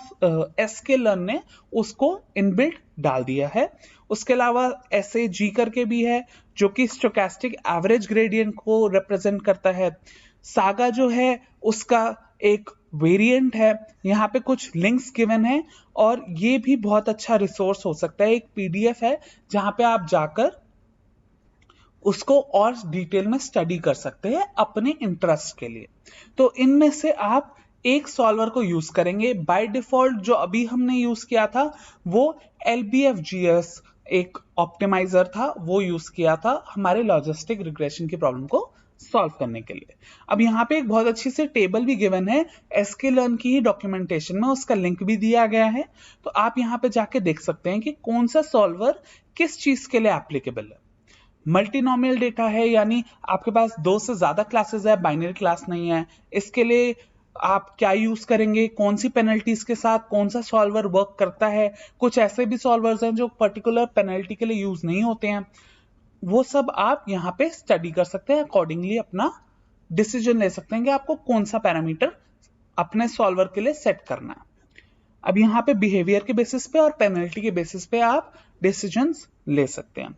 sklearn ने उसको इनबिल्ट डाल दिया है। उसके अलावा SAG करके भी है जो कि स्टोकेस्टिक एवरेज ग्रेडियंट को रिप्रेजेंट करता है। सागा जो है उसका एक वेरिएंट है। यहाँ पे कुछ लिंक्स गिवन है और ये भी बहुत अच्छा रिसोर्स हो सकता है, एक PDF है जहाँ पे आप जाकर उसको और डिटेल में स्टडी कर सकते हैं अपने इंटरेस्ट के लिए। तो इनमें से आप एक सॉल्वर को यूज करेंगे। बाय डिफॉल्ट जो अभी हमने यूज किया था वो LBFGS एक ऑप्टिमाइजर था, वो यूज किया था हमारे लॉजिस्टिक रिग्रेशन की प्रॉब्लम को सॉल्व करने के लिए। अब यहाँ पे एक बहुत अच्छी सी टेबल भी गिवन है sklearn की ही डॉक्यूमेंटेशन में, उसका लिंक भी दिया गया है, तो आप यहाँ पे जाके देख सकते हैं कि कौन सा सॉल्वर किस चीज के लिए एप्लीकेबल है। मल्टीनोमियल डेटा है यानी आपके पास 2 से ज्यादा क्लासेस है, बाइनरी क्लास नहीं है, इसके लिए आप क्या यूज करेंगे, कौन सी पेनल्टीज के साथ कौन सा सॉल्वर वर्क करता है। कुछ ऐसे भी सॉल्वर्स हैं जो पर्टिकुलर पेनल्टी के लिए यूज नहीं होते हैं, वो सब आप यहाँ पे स्टडी कर सकते हैं, अकॉर्डिंगली अपना डिसीजन ले सकते हैं कि आपको कौन सा पैरामीटर अपने सॉल्वर के लिए सेट करना है। अब यहाँ पे बिहेवियर के बेसिस पे और पेनल्टी के बेसिस पे आप डिसीजंस ले सकते हैं।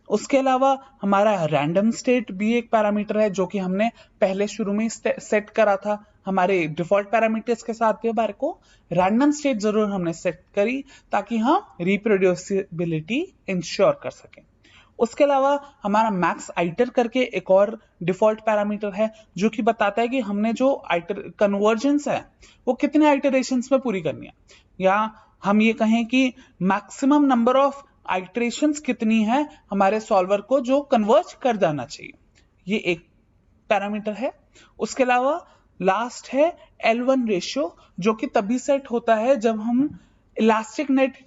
उसके अलावा हमारा रैंडम स्टेट भी एक पैरामीटर है जो कि हमने पहले शुरू में सेट करा था। हमारे डिफॉल्ट पैरामीटर्स के साथ भी हमारे को रैंडम स्टेट जरूर हमने सेट करी ताकि हम रिप्रोड्यूसिबिलिटी इंश्योर कर सकें। उसके अलावा हमारा मैक्स आइटर करके एक और डिफॉल्ट पैरामीटर है जो कि बताता है कि हमने जो आइटर कन्वर्जेंस है वो कितने आइटरेशंस में पूरी करनी है, या हम ये कहें कि मैक्सिमम नंबर ऑफ आइटरेशंस कितनी है हमारे सॉल्वर को जो कन्वर्ज कर जाना चाहिए, ये एक पैरामीटर है। उसके अलावा लास्ट है L1 रेशियो जो कि तभी सेट होता है जब हम इलास्टिक नेट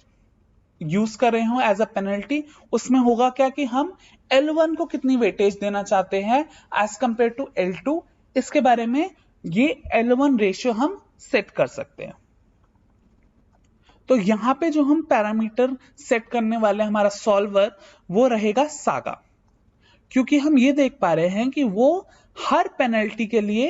यूज कर रहे हो एज अ पेनल्टी। उसमें होगा क्या कि हम L1 को कितनी वेटेज देना चाहते हैं एज कंपेयर टू L2, इसके बारे में ये L1 रेशियो हम सेट कर सकते हैं। तो यहां पे जो हम पैरामीटर सेट करने वाले हमारा सॉल्वर वो रहेगा सागा, क्योंकि हम ये देख पा रहे हैं कि वो हर पेनल्टी के लिए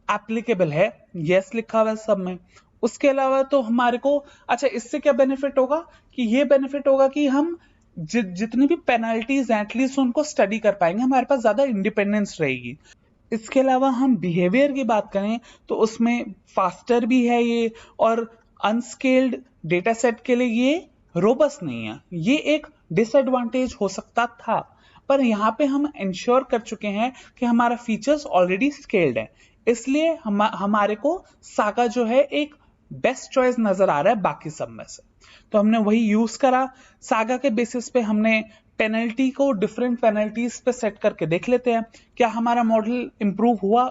एप्लीकेबल है, यस लिखा हुआ है सब में। उसके अलावा तो हमारे को अच्छा इससे क्या बेनिफिट होगा कि ये बेनिफिट होगा कि हम जितनी भी पेनल्टीज हैं एटलीस्ट उनको स्टडी कर पाएंगे, हमारे पास ज्यादा इंडिपेंडेंस रहेगी। इसके अलावा हम बिहेवियर की बात करें तो उसमें फास्टर भी है ये, और अनस्केल्ड डेटा सेट के लिए ये रोबस्ट नहीं है, ये एक डिसएडवांटेज हो सकता था। पर यहाँ पे हम इंश्योर कर चुके हैं कि हमारा फीचर्स ऑलरेडी स्केल्ड है, इसलिए हमारे को सागा जो है एक बेस्ट चॉइस नजर आ रहा है बाकी सब में से, तो हमने वही यूज करा। सागा के बेसिस पे हमने पेनल्टी को डिफरेंट पेनल्टीज पे सेट करके देख लेते हैं क्या हमारा मॉडल इंप्रूव हुआ।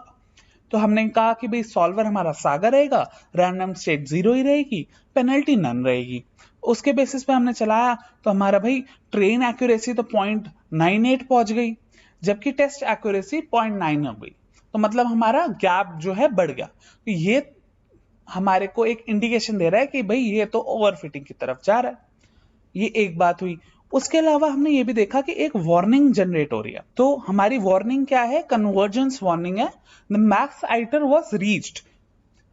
तो हमने कहा कि भाई सॉल्वर हमारा सागा रहेगा, रैंडम स्टेट 0 ही रहेगी, पेनल्टी नन रहेगी। उसके बेसिस पे हमने चलाया तो हमारा भाई ट्रेन एक्यूरेसी तो 0.98 पहुंच गई, जबकि टेस्ट एक्यूरेसी 0.9 हो गई, तो मतलब हमारा गैप जो है बढ़ गया। तो ये हमारे को एक इंडिकेशन दे रहा है कि भाई ये तो ओवरफिटिंग की तरफ जा रहा है। ये एक बात हुई। उसके अलावा हमने ये भी देखा कि एक वार्निंग जनरेट हो रही है, तो हमारी वार्निंग क्या है, कन्वर्जेंस वार्निंग है, द मैक्स आइटर वाज रीच्ड।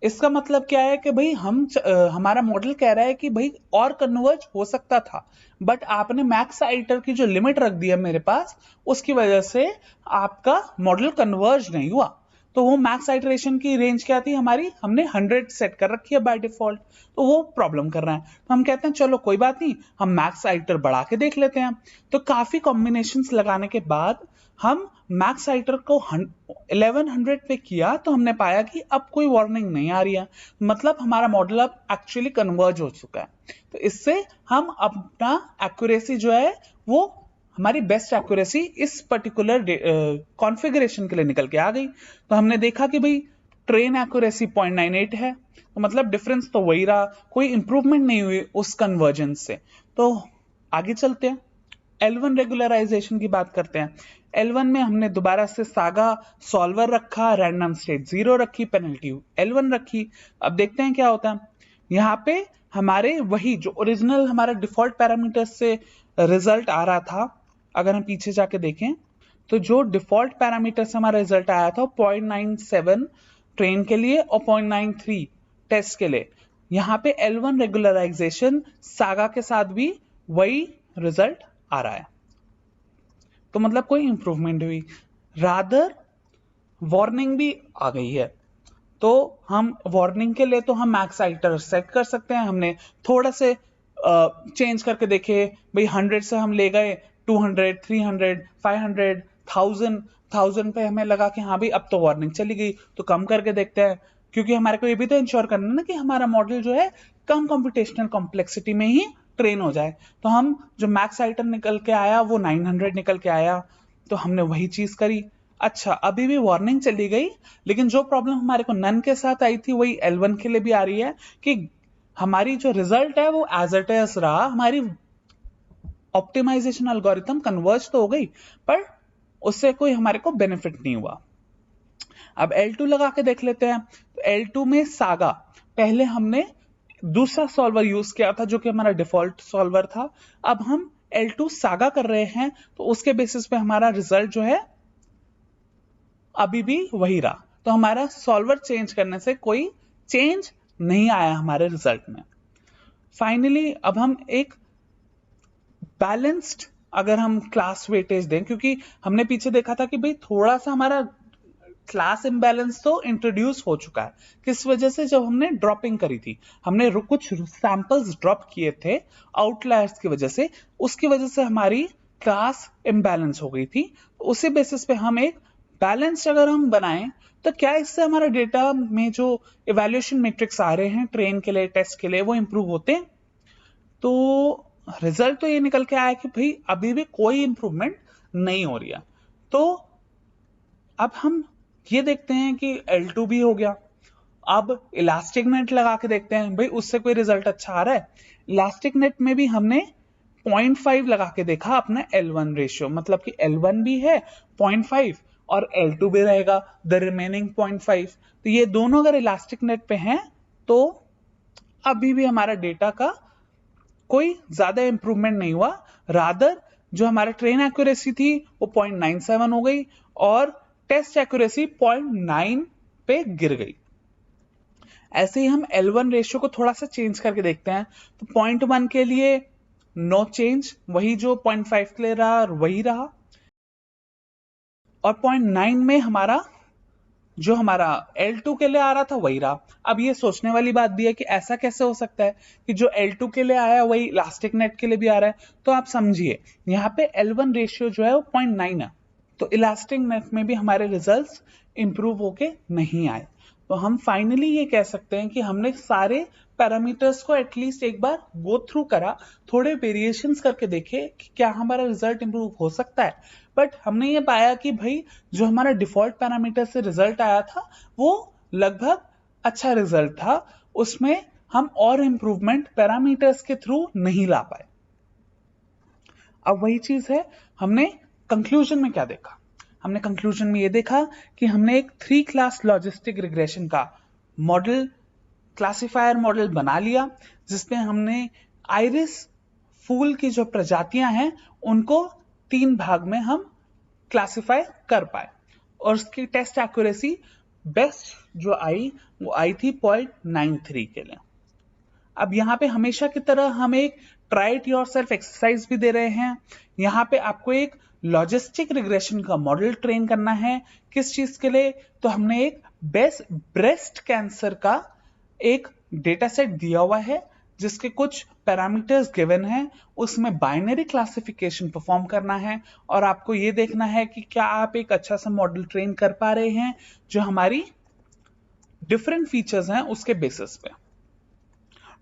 इसका मतलब क्या है कि भाई हमारा मॉडल कह रहा है कि भाई और कन्वर्ज हो सकता था, बट आपने मैक्स आइटर की जो लिमिट रख दी है मेरे पास, उसकी वजह से आपका मॉडल कन्वर्ज नहीं हुआ। तो वो मैक्स आइटरेशन की रेंज क्या थी हमारी, हमने 100 सेट कर रखी है बाय डिफॉल्ट, तो वो प्रॉब्लम कर रहा है। तो हम कहते हैं चलो कोई बात नहीं, हम मैक्स आइटर बढ़ा के देख लेते हैं। तो काफी कॉम्बिनेशंस लगाने के बाद हम मैक्स आइटर को 1100 पे किया, तो हमने पाया कि अब कोई वार्निंग नहीं आ रही है, मतलब हमारा मॉडल अब एक्चुअली कन्वर्ज हो चुका है। तो इससे हम अपना एक्यूरेसी जो है वो हमारी बेस्ट एक्यूरेसी इस पर्टिकुलर कॉन्फ़िगरेशन के लिए निकल के आ गई। तो हमने देखा कि भाई ट्रेन एक्यूरेसी 0.98 है, तो मतलब डिफरेंस तो वही रहा, कोई इंप्रूवमेंट नहीं हुई उस कन्वर्जेंस से। तो आगे चलते हैं, L1 रेगुलराइजेशन की बात करते हैं। L1 में हमने दोबारा से सागा सॉल्वर रखा, रैंडम स्टेट 0 रखी, पेनल्टी L1 रखी। अब देखते हैं क्या होता है। यहाँ पे हमारे वही जो ओरिजिनल हमारा डिफॉल्ट पैरामीटर से रिजल्ट आ रहा था, अगर हम पीछे जाके देखें तो जो डिफॉल्ट पैरामीटर से हमारा रिजल्ट आया था 0.97 ट्रेन के लिए और 0.93 टेस्ट के लिए। यहाँ पे L1 रेगुलराइजेशन सागा के साथ भी वही रिजल्ट आ रहा है, तो मतलब कोई इंप्रूवमेंट हुई, रादर वार्निंग भी आ गई है। तो हम वार्निंग के लिए तो हम मैक्स आइटर सेट कर सकते हैं। हमने थोड़ा से चेंज करके देखे, भाई 100 से हम ले गए 200, 300, 500, 1000 पे हमें लगा कि हाँ भाई अब तो वार्निंग चली गई, तो कम करके देखते हैं, क्योंकि हमारे को ये भी तो इंश्योर करना है ना कि हमारा मॉडल जो है कम कंप्यूटेशनल कॉम्प्लेक्सिटी में ही ट्रेन हो जाए। तो हम जो मैक्स आइटर निकल के आया वो 900 निकल के आया, तो हमने वही चीज करी। अच्छा, अभी भी वार्निंग चली गई, लेकिन जो प्रॉब्लम हमारे को नन के साथ आई थी वही L1 के लिए भी आ रही है कि हमारी जो रिजल्ट है वो एज इट इज रहा, हमारी ऑप्टिमाइजेशन एल्गोरिथम कन्वर्ज तो हो गई, पर उससे कोई हमारे को बेनिफिट नहीं हुआ। अब L2 लगा के देख लेते हैं। तो L2 में सागा, पहले हमने दूसरा सॉल्वर यूज किया था जो कि हमारा डिफॉल्ट सॉल्वर था, अब हम L2 सागा कर रहे हैं, तो उसके बेसिस पे हमारा रिजल्ट जो है अभी भी वही रहा। तो हमारा सॉल्वर चेंज करने से कोई चेंज नहीं आया हमारे रिजल्ट में। फाइनली अब हम एक बैलेंस्ड अगर हम क्लास वेटेज दें, क्योंकि हमने पीछे देखा था कि भाई थोड़ा सा हमारा क्लास इम्बैलेंस तो इंट्रोड्यूस हो चुका है। किस वजह से, जब हमने ड्रॉपिंग करी थी, हमने कुछ सैंपल्स ड्रॉप किए थे आउटलायर्स की वजह से, उसकी वजह से हमारी क्लास इम्बैलेंस हो गई थी। तो उसी बेसिस पे हम एक बैलेंस अगर हम बनाएं तो क्या इससे हमारा डेटा में जो इवैल्यूएशन मैट्रिक्स आ रहे हैं ट्रेन के लिए, टेस्ट के लिए, वो इंप्रूव होते हैं। तो रिजल्ट तो ये निकल के आया कि भाई अभी भी कोई इंप्रूवमेंट नहीं हो रही है। तो अब हम ये देखते हैं कि L2 भी हो गया, अब इलास्टिक नेट लगा के देखते हैं भाई उससे कोई रिजल्ट अच्छा आ रहा है। इलास्टिक नेट में भी हमने 0.5 लगा के देखा अपना L1 रेशियो, मतलब कि L1 भी है 0.5 और L2 भी रहेगा द रिमेनिंग 0.5। तो ये दोनों अगर इलास्टिक नेट पे हैं तो अभी भी हमारा डेटा का कोई ज्यादा इंप्रूवमेंट नहीं हुआ, रादर जो हमारा ट्रेन एक्यूरेसी थी वो 0.97 हो गई और टेस्ट एक्यूरेसी 0.9 पे गिर गई। ऐसे ही हम L1 रेशियो को थोड़ा सा चेंज करके देखते हैं। तो 0.1 के लिए नो चेंज, वही जो 0.5 के लिए रहा वही रहा, और 0.9 में हमारा जो हमारा L2 के लिए आ रहा था वही रहा। अब ये सोचने वाली बात भी है कि ऐसा कैसे हो सकता है कि जो L2 के लिए आया वही इलास्टिक नेट के लिए भी आ रहा है। तो आप समझिए यहाँ पे L1 रेशियो जो है वो 0.9 है, तो इलास्टिक नेट में भी हमारे रिजल्ट्स इंप्रूव होके नहीं आए। तो हम फाइनली ये कह सकते हैं कि हमने सारे पैरामीटर्स को एटलीस्ट एक बार गो थ्रू करा, थोड़े वेरिएशंस करके देखे कि क्या हमारा रिजल्ट इंप्रूव हो सकता है। बट हमने ये पाया कि भाई जो हमारा डिफॉल्ट पैरामीटर से रिजल्ट आया था वो लगभग अच्छा रिजल्ट था, उसमें हम और इंप्रूवमेंट पैरामीटर्स के थ्रू नहीं ला पाए। अब वही चीज है, हमने कंक्लूजन में क्या देखा? हमने कंक्लूजन में ये देखा कि हमने एक 3 क्लास लॉजिस्टिक रिग्रेशन का मॉडल, क्लासिफायर मॉडल बना लिया, जिसमें हमने आइरिस फूल की जो प्रजातियां हैं उनको 3 भाग में हम क्लासिफाई कर पाए, और उसकी टेस्ट एक्यूरेसी बेस्ट जो आई वो आई थी 0.93 के लिए। अब यहाँ पे हमेशा की तरह हम एक ट्राई इट योरसेल्फ एक्सरसाइज भी दे रहे हैं। यहाँ पे आपको एक लॉजिस्टिक रिग्रेशन का मॉडल ट्रेन करना है। किस चीज के लिए? तो हमने एक ब्रेस्ट कैंसर का एक डेटा सेट दिया हुआ है जिसके कुछ पैरामीटर्स गिवन हैं, उसमें बाइनरी क्लासिफिकेशन परफॉर्म करना है और आपको ये देखना है कि क्या आप एक अच्छा सा मॉडल ट्रेन कर पा रहे हैं जो हमारी डिफरेंट फीचर्स हैं उसके बेसिस पे।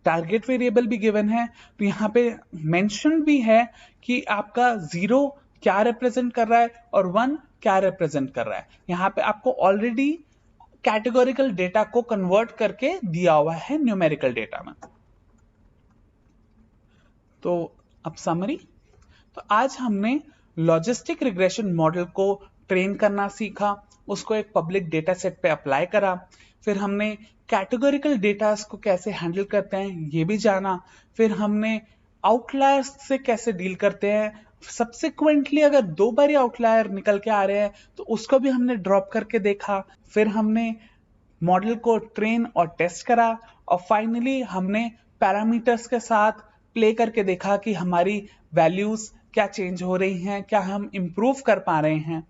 टारगेट वेरिएबल भी गिवन है, तो यहाँ पे मेंशन भी है कि आपका 0 क्या रिप्रेजेंट कर रहा है और 1 क्या रिप्रेजेंट कर रहा है। यहाँ पे आपको ऑलरेडी कैटेगोरिकल डेटा को कन्वर्ट करके दिया हुआ है न्यूमेरिकल डेटा में। तो अब समरी, तो आज हमने लॉजिस्टिक रिग्रेशन मॉडल को ट्रेन करना सीखा, उसको एक पब्लिक डेटा सेट पे अप्लाई करा, फिर हमने कैटेगोरिकल डेटास को कैसे हैंडल करते हैं ये भी जाना, फिर हमने आउटलायर्स से कैसे डील करते हैं, सब्सिक्वेंटली अगर 2 बार आउटलायर निकल के आ रहे हैं तो उसको भी हमने ड्रॉप करके देखा, फिर हमने मॉडल को ट्रेन और टेस्ट करा, और फाइनली हमने पैरामीटर्स के साथ प्ले करके देखा कि हमारी वैल्यूज क्या चेंज हो रही हैं, क्या हम इंप्रूव कर पा रहे हैं।